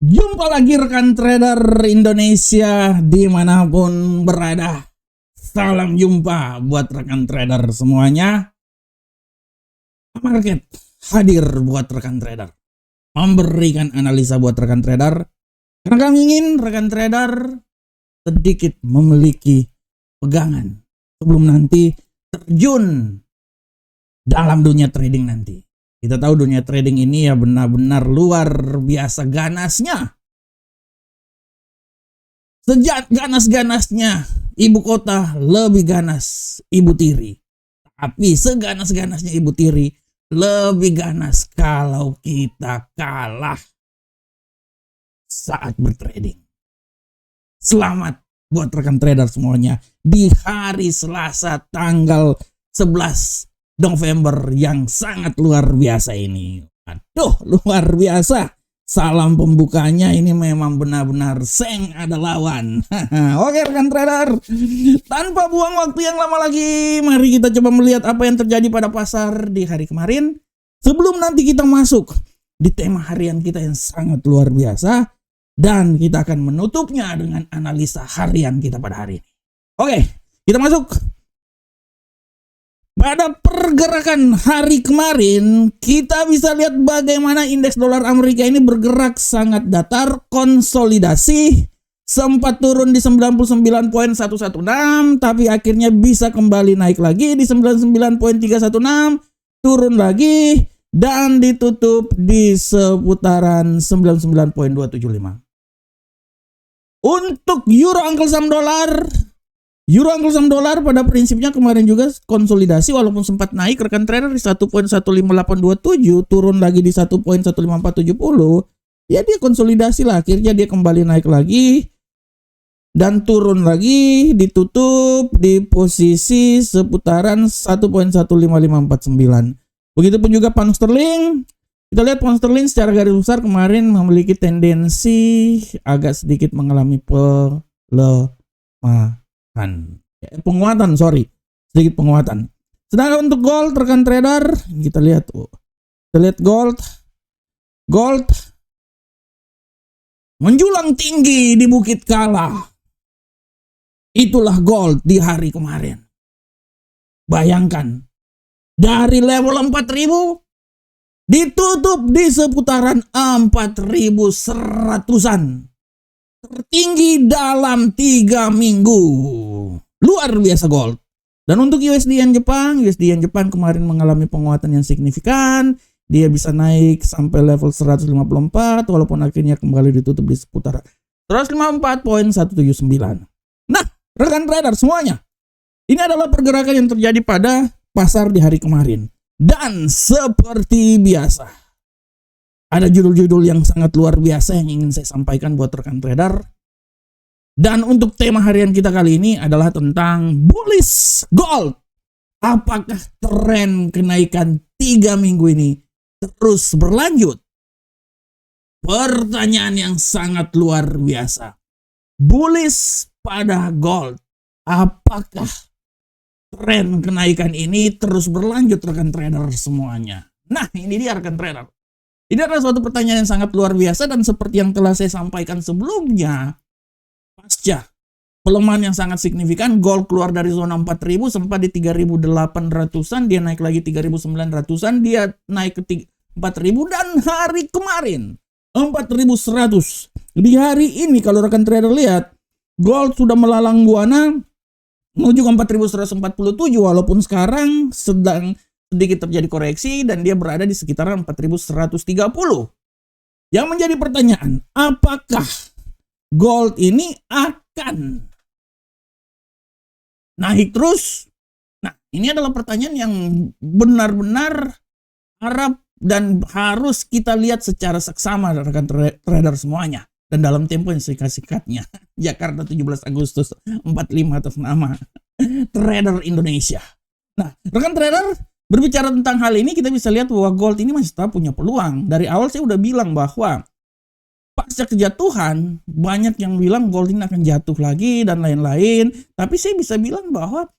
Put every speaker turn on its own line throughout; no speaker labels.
Jumpa lagi rekan trader Indonesia dimanapun berada. Salam jumpa buat rekan trader semuanya. Market hadir buat rekan trader, memberikan analisa buat rekan trader. Karena kami ingin rekan trader sedikit memiliki pegangan sebelum nanti terjun dalam dunia trading nanti. Kita tahu dunia trading ini ya benar-benar luar biasa ganasnya. Sejak ganas-ganasnya ibu kota, lebih ganas ibu tiri. Tapi seganas-ganasnya ibu tiri, lebih ganas kalau kita kalah saat bertrading. Selamat buat rekan trader semuanya di hari Selasa tanggal 11 November yang sangat luar biasa ini. Aduh, luar biasa. Salam pembukanya ini memang benar-benar seng ada lawan. Oke rekan trader, tanpa buang waktu yang lama lagi, mari kita coba melihat apa yang terjadi pada pasar di hari kemarin. Sebelum nanti kita masuk di tema harian kita yang sangat luar biasa, dan kita akan menutupnya dengan analisa harian kita pada hari ini. Oke, kita masuk. Pada pergerakan hari kemarin, kita bisa lihat bagaimana indeks dolar Amerika ini bergerak sangat datar, konsolidasi, sempat turun di 99.116, tapi akhirnya bisa kembali naik lagi di 99.316, turun lagi, dan ditutup di seputaran 99.275. Untuk Euro Angkel Saham Dolar pada prinsipnya kemarin juga konsolidasi walaupun sempat naik rekan trader di 1.15827, turun lagi di 1.15470. Ya dia konsolidasi lah, akhirnya dia kembali naik lagi dan turun lagi, ditutup di posisi seputaran 1.15549. Begitupun juga pound sterling. Kita lihat pound sterling secara garis besar kemarin memiliki tendensi agak sedikit mengalami penguatan, sedikit penguatan. Sedangkan untuk gold rekan trader, kita lihat gold menjulang tinggi di Bukit Kala. Itulah gold di hari kemarin. Bayangkan, dari level 4.000 ditutup di seputaran 4.100-an. Tertinggi dalam 3 minggu. Luar biasa gold. Dan untuk USD Yen Jepang kemarin mengalami penguatan yang signifikan. Dia bisa naik sampai level 154 walaupun akhirnya kembali ditutup di seputar 154.179. Nah, rekan trader semuanya, ini adalah pergerakan yang terjadi pada pasar di hari kemarin. Dan seperti biasa, ada judul-judul yang sangat luar biasa yang ingin saya sampaikan buat rekan trader. Dan untuk tema harian kita kali ini adalah tentang bullish gold. Apakah tren kenaikan 3 minggu ini terus berlanjut? Pertanyaan yang sangat luar biasa. Bullish pada gold. Apakah tren kenaikan ini terus berlanjut rekan trader semuanya? Nah, ini dia rekan trader. Ini adalah suatu pertanyaan yang sangat luar biasa dan seperti yang telah saya sampaikan sebelumnya, pasca pelemahan yang sangat signifikan, gold keluar dari zona 4.000 sempat di 3.800-an, dia naik lagi 3.900-an, dia naik ke 4.000 dan hari kemarin 4.100. Di hari ini kalau rekan trader lihat, gold sudah melalang buana menuju ke 4.147 walaupun sekarang sedang sedikit terjadi koreksi dan dia berada di sekitaran 4.130. Yang menjadi pertanyaan, apakah gold ini akan naik terus? Nah, ini adalah pertanyaan yang benar-benar harap dan harus kita lihat secara seksama rekan trader semuanya. Dan dalam tempo yang singkat-singkatnya, Jakarta 17 Agustus 45 atas nama Trader Indonesia. Nah, rekan trader, berbicara tentang hal ini, kita bisa lihat bahwa gold ini masih tetap punya peluang. Dari awal saya udah bilang bahwa pasca kejatuhan, banyak yang bilang gold ini akan jatuh lagi dan lain-lain. Tapi saya bisa bilang bahwa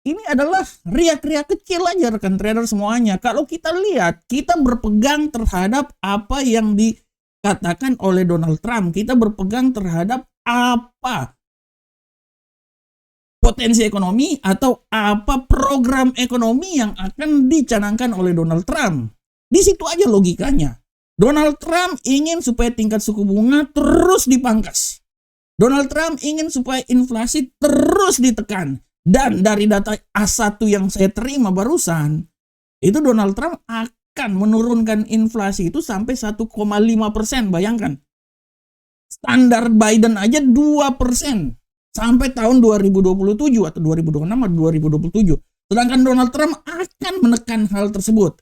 ini adalah riak-riak kecil aja rekan trader semuanya. Kalau kita lihat, kita berpegang terhadap apa yang dikatakan oleh Donald Trump. Kita berpegang terhadap apa potensi ekonomi atau apa program ekonomi yang akan dicanangkan oleh Donald Trump. Di situ aja logikanya. Donald Trump ingin supaya tingkat suku bunga terus dipangkas. Donald Trump ingin supaya inflasi terus ditekan. Dan dari data A1 yang saya terima barusan, itu Donald Trump akan menurunkan inflasi itu sampai 1,5%. Bayangkan. Standar Biden aja 2%. Sampai tahun 2027 atau 2026 atau 2027. Sedangkan Donald Trump akan menekan hal tersebut.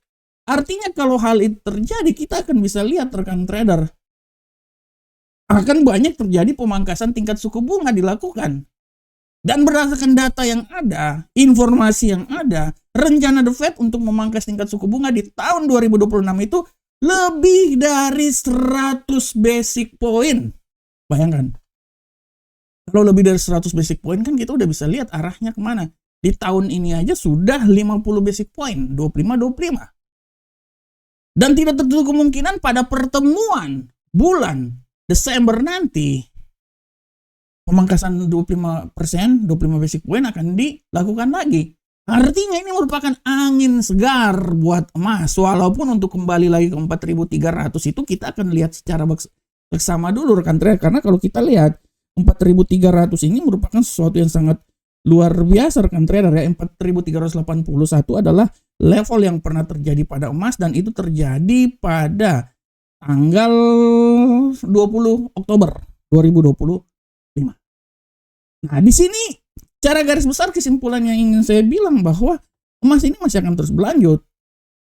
Artinya kalau hal itu terjadi, kita akan bisa lihat rekan trader, akan banyak terjadi pemangkasan tingkat suku bunga dilakukan. Dan berdasarkan data yang ada, informasi yang ada, rencana The Fed untuk memangkas tingkat suku bunga di tahun 2026 itu lebih dari 100 basic point. Bayangkan. Kalau lebih dari 100 basic point kan kita udah bisa lihat arahnya kemana. Di tahun ini aja sudah 50 basic point, 25-25. Dan tidak tertutup kemungkinan pada pertemuan bulan Desember nanti, pemangkasan 25%, 25 basic point akan dilakukan lagi. Artinya ini merupakan angin segar buat emas. Walaupun untuk kembali lagi ke 4.300 itu kita akan lihat secara bersama dulu rekan trader. Karena kalau kita lihat 4.300 ini merupakan sesuatu yang sangat luar biasa rekan trader ya. 4.381 adalah level yang pernah terjadi pada emas dan itu terjadi pada tanggal 20 Oktober 2025. Nah, di sini cara garis besar kesimpulan yang ingin saya bilang bahwa emas ini masih akan terus berlanjut.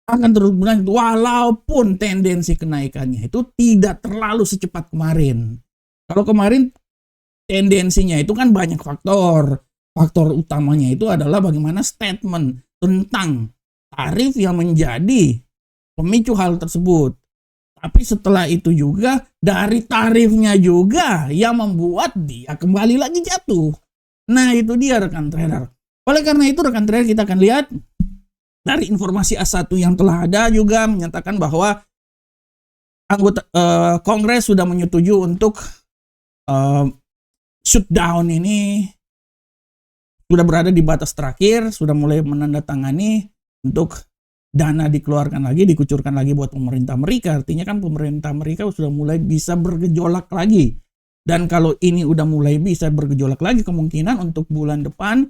Akan terus berlanjut walaupun tendensi kenaikannya itu tidak terlalu secepat kemarin. Kalau kemarin tendensinya itu kan banyak faktor. Faktor utamanya itu adalah bagaimana statement tentang tarif yang menjadi pemicu hal tersebut. Tapi setelah itu juga dari tarifnya juga yang membuat dia kembali lagi jatuh. Nah itu dia rekan trader. Oleh karena itu rekan trader kita akan lihat dari informasi A1 yang telah ada juga menyatakan bahwa anggota Kongres sudah menyetujui untuk shutdown ini sudah berada di batas terakhir, sudah mulai menandatangani untuk dana dikeluarkan lagi, dikucurkan lagi buat pemerintah Amerika. Artinya kan pemerintah Amerika sudah mulai bisa bergejolak lagi. Dan kalau ini udah mulai bisa bergejolak lagi, kemungkinan untuk bulan depan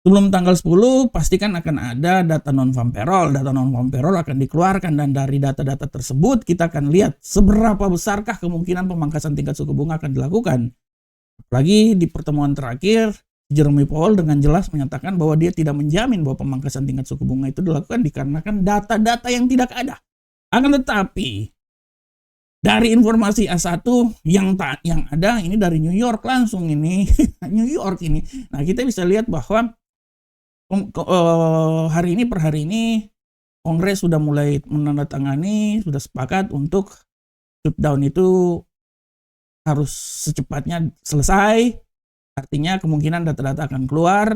sebelum tanggal 10 pastikan akan ada data non-farm payroll. Data non-farm payroll akan dikeluarkan dan dari data-data tersebut kita akan lihat seberapa besarkah kemungkinan pemangkasan tingkat suku bunga akan dilakukan. Apalagi di pertemuan terakhir, Jerome Powell dengan jelas menyatakan bahwa dia tidak menjamin bahwa pemangkasan tingkat suku bunga itu dilakukan dikarenakan data-data yang tidak ada. Akan tetapi, dari informasi A1 yang ada ini dari New York langsung ini, New York ini. Nah kita bisa lihat bahwa hari ini per hari ini Kongres sudah mulai menandatangani, sudah sepakat untuk shutdown itu harus secepatnya selesai. Artinya kemungkinan data-data akan keluar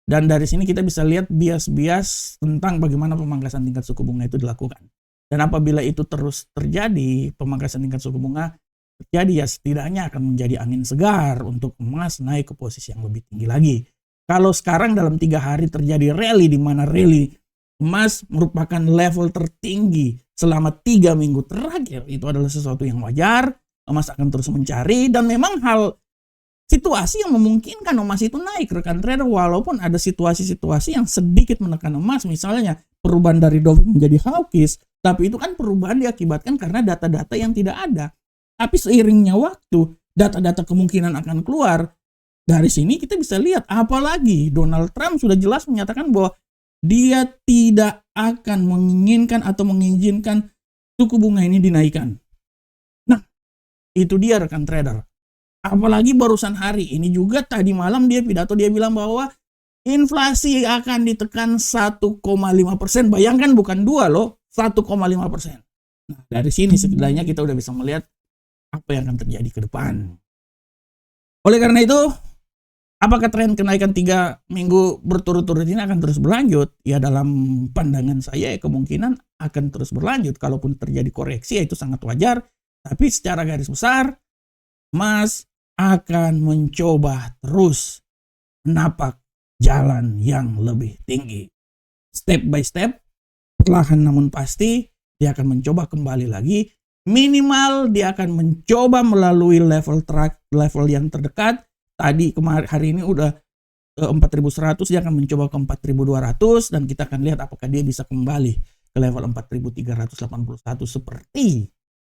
dan dari sini kita bisa lihat bias-bias tentang bagaimana pemangkasan tingkat suku bunga itu dilakukan. Dan apabila itu terus terjadi, pemangkasan tingkat suku bunga terjadi, ya setidaknya akan menjadi angin segar untuk emas naik ke posisi yang lebih tinggi lagi. Kalau sekarang dalam 3 hari terjadi rally, di mana rally emas merupakan level tertinggi selama 3 minggu terakhir, itu adalah sesuatu yang wajar. Emas akan terus mencari dan memang hal situasi yang memungkinkan emas itu naik rekan trader, walaupun ada situasi-situasi yang sedikit menekan emas, misalnya perubahan dari dovish menjadi hawkish, tapi itu kan perubahan diakibatkan karena data-data yang tidak ada. Tapi seiringnya waktu, data-data kemungkinan akan keluar. Dari sini kita bisa lihat, apalagi Donald Trump sudah jelas menyatakan bahwa dia tidak akan menginginkan atau mengizinkan suku bunga ini dinaikkan. Nah, itu dia rekan trader. Apalagi barusan hari ini juga tadi malam dia pidato, dia bilang bahwa inflasi akan ditekan 1,5%. Bayangkan bukan 2 loh, 1,5%. Nah, dari sini setidaknya kita udah bisa melihat apa yang akan terjadi ke depan. Oleh karena itu, apakah tren kenaikan 3 minggu berturut-turut ini akan terus berlanjut? Ya dalam pandangan saya kemungkinan akan terus berlanjut. Kalaupun terjadi koreksi ya itu sangat wajar. Tapi secara garis besar, Mas akan mencoba terus menapak jalan yang lebih tinggi. Step by step, perlahan namun pasti, dia akan mencoba kembali lagi. Minimal dia akan mencoba melalui level yang terdekat. Tadi hari ini udah 4.100, dia akan mencoba ke 4.200 dan kita akan lihat apakah dia bisa kembali ke level 4.381 seperti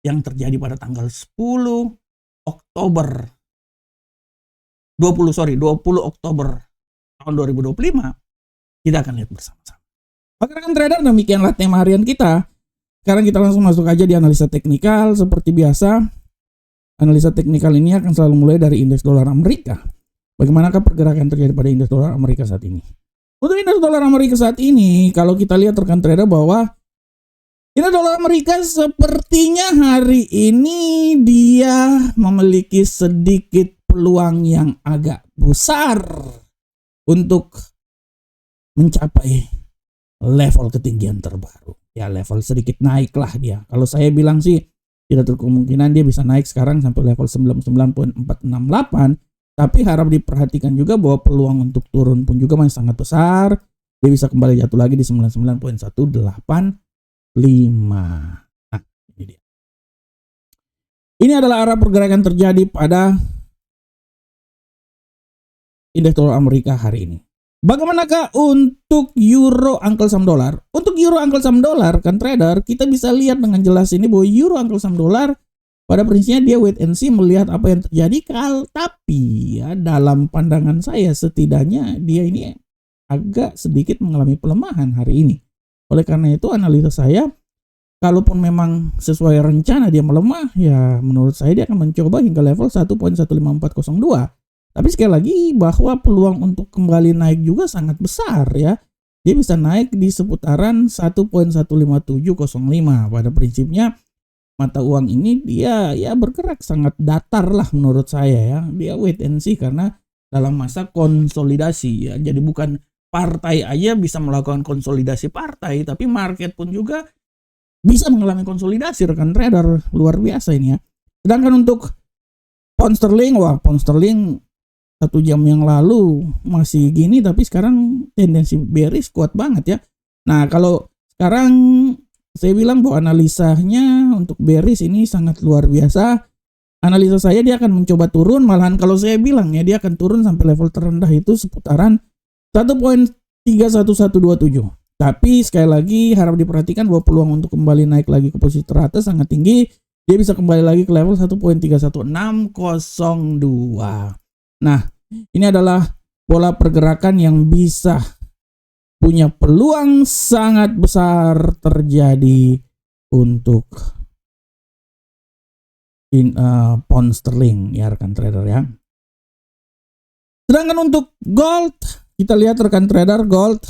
yang terjadi pada tanggal 20 Oktober tahun 2025. Kita akan lihat bersama-sama. Oke rekan trader, demikianlah tema harian kita. Sekarang kita langsung masuk aja di analisa teknikal. Seperti biasa, analisa teknikal ini akan selalu mulai dari indeks dolar Amerika. Bagaimanakah pergerakan terjadi pada indeks dolar Amerika saat ini? Untuk indeks dolar Amerika saat ini, kalau kita lihat rekan trader bahwa indeks dolar Amerika sepertinya hari ini dia memiliki sedikit peluang yang agak besar untuk mencapai level ketinggian terbaru. Ya level sedikit naik lah dia. Kalau saya bilang sih tidak terkemungkinan dia bisa naik sekarang sampai level 99.468. Tapi harap diperhatikan juga bahwa peluang untuk turun pun juga masih sangat besar. Dia bisa kembali jatuh lagi di 99.185. Nah, ini dia. Ini adalah arah pergerakan terjadi pada indeks dolar Amerika hari ini. Bagaimanakah untuk euro angkel saham dolar? Untuk euro angkel saham dolar kan trader, kita bisa lihat dengan jelas ini bahwa euro angkel saham dolar pada prinsipnya dia wait and see melihat apa yang terjadi. Tapi ya dalam pandangan saya setidaknya dia ini agak sedikit mengalami pelemahan hari ini. Oleh karena itu analisa saya, kalaupun memang sesuai rencana dia melemah, ya menurut saya dia akan mencoba hingga level 1.15402. Tapi sekali lagi bahwa peluang untuk kembali naik juga sangat besar ya. Dia bisa naik di seputaran 1.15705. Pada prinsipnya mata uang ini dia ya bergerak sangat datar lah menurut saya ya. Dia wait and see karena dalam masa konsolidasi ya. Jadi bukan partai aja bisa melakukan konsolidasi partai, tapi market pun juga bisa mengalami konsolidasi rekan trader. Luar biasa ini ya. Sedangkan untuk pound sterling, pound sterling 1 jam yang lalu masih gini, tapi sekarang tendensi bearish kuat banget ya. Nah kalau sekarang saya bilang bahwa analisanya untuk bearish ini sangat luar biasa. Analisa saya dia akan mencoba turun, malahan kalau saya bilang ya dia akan turun sampai level terendah itu seputaran 1.31127. Tapi sekali lagi harap diperhatikan bahwa peluang untuk kembali naik lagi ke posisi teratas sangat tinggi. Dia bisa kembali lagi ke level 1.31602. Nah, ini adalah pola pergerakan yang bisa punya peluang sangat besar terjadi untuk pound sterling ya rekan trader ya. Sedangkan untuk gold, kita lihat rekan trader gold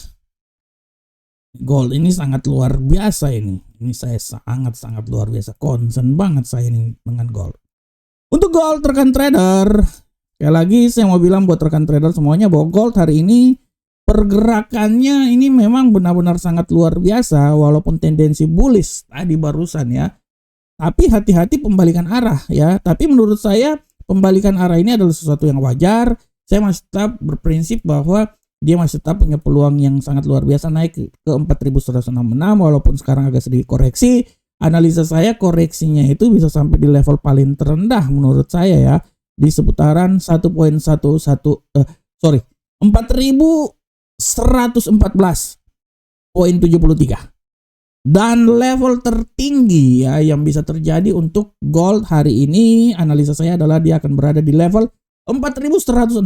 ini sangat luar biasa ini. Ini saya sangat luar biasa, concern banget saya ini dengan gold. Untuk gold rekan trader, sekali lagi saya mau bilang buat rekan trader semuanya bahwa gold hari ini pergerakannya ini memang benar-benar sangat luar biasa walaupun tendensi bullish tadi barusan ya. Tapi hati-hati pembalikan arah ya. Tapi menurut saya pembalikan arah ini adalah sesuatu yang wajar. Saya masih tetap berprinsip bahwa dia masih tetap punya peluang yang sangat luar biasa naik ke 4.166 walaupun sekarang agak sedikit koreksi. Analisa saya koreksinya itu bisa sampai di level paling terendah menurut saya ya. Di seputaran 4.114.73. Dan level tertinggi ya yang bisa terjadi untuk gold hari ini analisa saya adalah dia akan berada di level 4.166.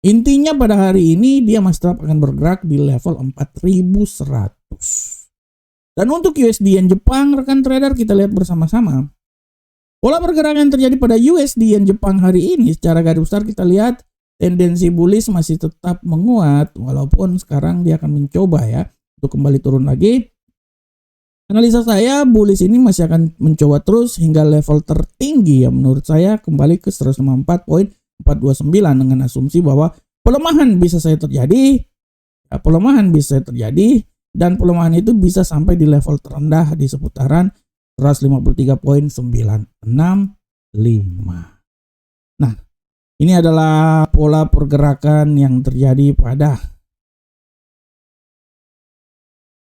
Intinya pada hari ini dia masih tetap akan bergerak di level 4.100. Dan untuk USD yen Jepang rekan trader kita lihat bersama-sama. Pola pergerakan yang terjadi pada USD yen Jepang hari ini secara garis besar kita lihat tendensi bullish masih tetap menguat walaupun sekarang dia akan mencoba ya untuk kembali turun lagi. Analisa saya bullish ini masih akan mencoba terus hingga level tertinggi ya menurut saya kembali ke 154.429 dengan asumsi bahwa pelemahan bisa saja terjadi. Ya, pelemahan bisa terjadi dan pelemahan itu bisa sampai di level terendah di seputaran 153.965. Nah, ini adalah pola pergerakan yang terjadi pada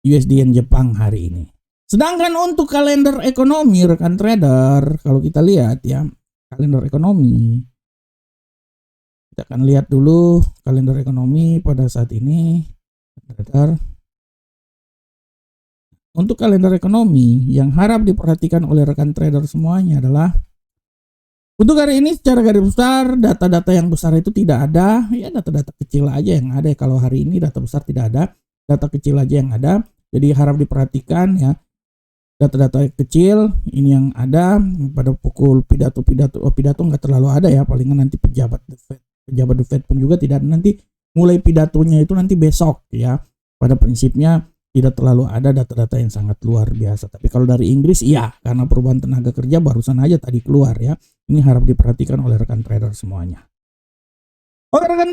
USD Yen Jepang hari ini. Sedangkan untuk kalender ekonomi rekan trader, kalau kita lihat ya, kalender ekonomi, kita akan lihat dulu kalender ekonomi pada saat ini, trader. Untuk kalender ekonomi yang harap diperhatikan oleh rekan trader semuanya adalah untuk hari ini secara garis besar data-data yang besar itu tidak ada, ya data-data kecil aja yang ada. Kalau hari ini data besar tidak ada, data kecil aja yang ada. Jadi harap diperhatikan ya, data-data kecil ini yang ada pada pukul pidato nggak terlalu ada ya, palingan nanti pejabat The Fed pun juga tidak, nanti mulai pidatonya itu nanti besok ya. Pada prinsipnya tidak terlalu ada data-data yang sangat luar biasa. Tapi kalau dari Inggris iya, karena perubahan tenaga kerja barusan aja tadi keluar ya. Ini harap diperhatikan oleh rekan trader semuanya. Oke rekan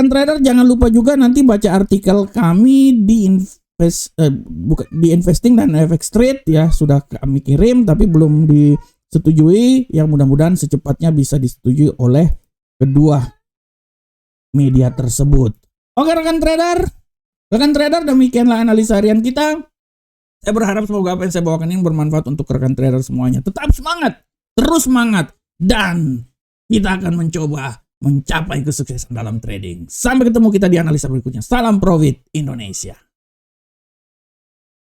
trader jangan lupa juga nanti baca artikel kami di Investing dan FX Trade ya, sudah kami kirim tapi belum disetujui. Yang mudah-mudahan secepatnya bisa disetujui oleh kedua media tersebut. Oke rekan trader, demikianlah analisa harian kita. Saya berharap semoga apa yang saya bawakan ini bermanfaat untuk rekan trader semuanya. Tetap semangat, terus semangat, dan kita akan mencoba mencapai kesuksesan dalam trading. Sampai ketemu kita di analisa berikutnya. Salam profit Indonesia.